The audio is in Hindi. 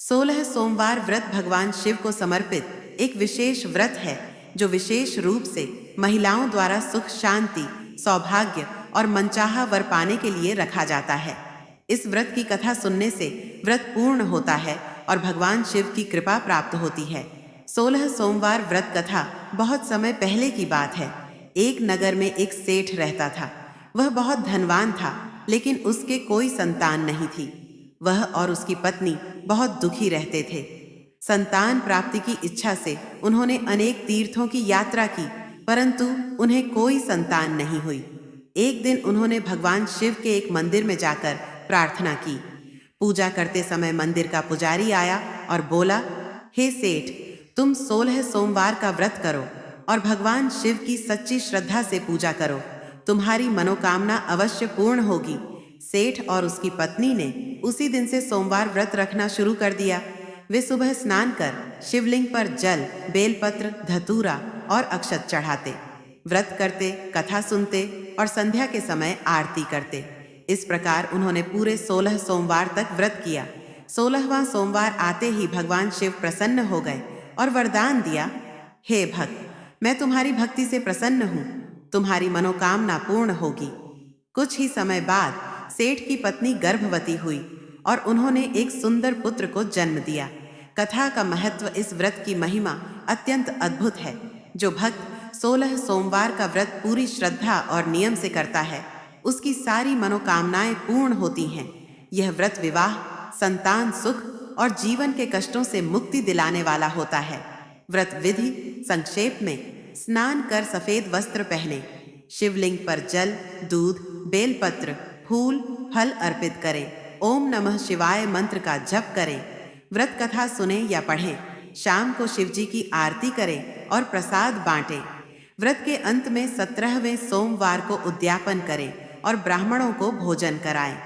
16 सोमवार व्रत भगवान शिव को समर्पित एक विशेष व्रत है जो विशेष रूप से महिलाओं द्वारा सुख, शांति, सौभाग्य और मनचाहा वर पाने के लिए रखा जाता है। इस व्रत की कथा सुनने से व्रत पूर्ण होता है और भगवान शिव की कृपा प्राप्त होती है। 16 सोमवार व्रत कथा बहुत समय पहले की बात है। एक नगर में एक सेठ रहता था। वह बहुत धनवान था, लेकिन उसके कोई संतान नहीं थी। वह और उसकी पत्नी बहुत दुखी रहते थे। संतान प्राप्ति की इच्छा से उन्होंने अनेक तीर्थों की यात्रा की, परंतु उन्हें कोई संतान नहीं हुई। एक दिन उन्होंने भगवान शिव के एक मंदिर में जाकर प्रार्थना की। पूजा करते समय मंदिर का पुजारी आया और बोला, हे सेठ, तुम 16 सोमवार का व्रत करो और भगवान शिव की सच्ची श्रद्धा से पूजा करो, तुम्हारी मनोकामना अवश्य पूर्ण होगी। सेठ और उसकी पत्नी ने उसी दिन से सोमवार व्रत रखना शुरू कर दिया। वे सुबह स्नान कर शिवलिंग पर जल, बेलपत्र, धतूरा और अक्षत चढ़ाते, व्रत करते, कथा सुनते और संध्या के समय आरती करते। इस प्रकार उन्होंने पूरे 16 सोमवार तक व्रत किया। 16वां सोमवार आते ही भगवान शिव प्रसन्न हो गए और वरदान दिया, हे भक्त, मैं तुम्हारी भक्ति से प्रसन्न हूँ, तुम्हारी मनोकामना पूर्ण होगी। कुछ ही समय बाद सेठ की पत्नी गर्भवती हुई और उन्होंने एक सुंदर पुत्र को जन्म दिया। कथा का महत्व, इस व्रत की महिमा अत्यंत अद्भुत है। जो भक्त 16 सोमवार का व्रत पूरी श्रद्धा और नियम से करता है, उसकी सारी मनोकामनाएं पूर्ण होती हैं। यह व्रत विवाह, संतान सुख और जीवन के कष्टों से मुक्ति दिलाने वाला होता है। व्रत विधि संक्षेप में: स्नान कर सफेद वस्त्र पहने, शिवलिंग पर जल, दूध, बेलपत्र, फूल, फल अर्पित करें, ओम नमः शिवाय मंत्र का जप करें, व्रत कथा सुने या पढ़ें, शाम को शिवजी की आरती करें और प्रसाद बांटें। व्रत के अंत में 17वें सोमवार को उद्यापन करें और ब्राह्मणों को भोजन कराएं।